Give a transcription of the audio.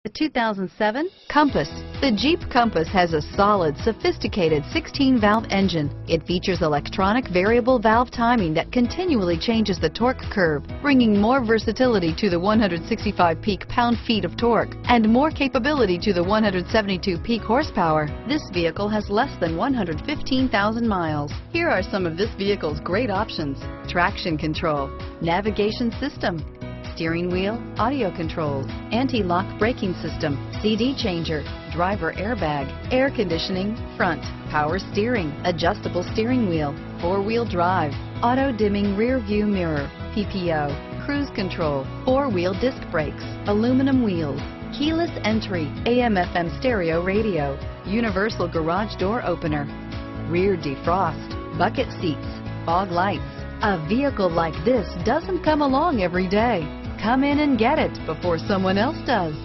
The 2007 Compass. The Jeep Compass has a solid, sophisticated 16-valve engine. It features electronic variable valve timing that continually changes the torque curve, bringing more versatility to the 165 peak pound-feet of torque and more capability to the 172 peak horsepower. This vehicle has less than 115,000 miles. Here are some of this vehicle's great options: traction control, navigation system, steering wheel audio controls, anti-lock braking system, CD changer, driver airbag, air conditioning, front, power steering, adjustable steering wheel, four-wheel drive, auto-dimming rear view mirror, PPO, cruise control, four-wheel disc brakes, aluminum wheels, keyless entry, AM/FM stereo radio, universal garage door opener, rear defrost, bucket seats, fog lights. A vehicle like this doesn't come along every day. Come in and get it before someone else does.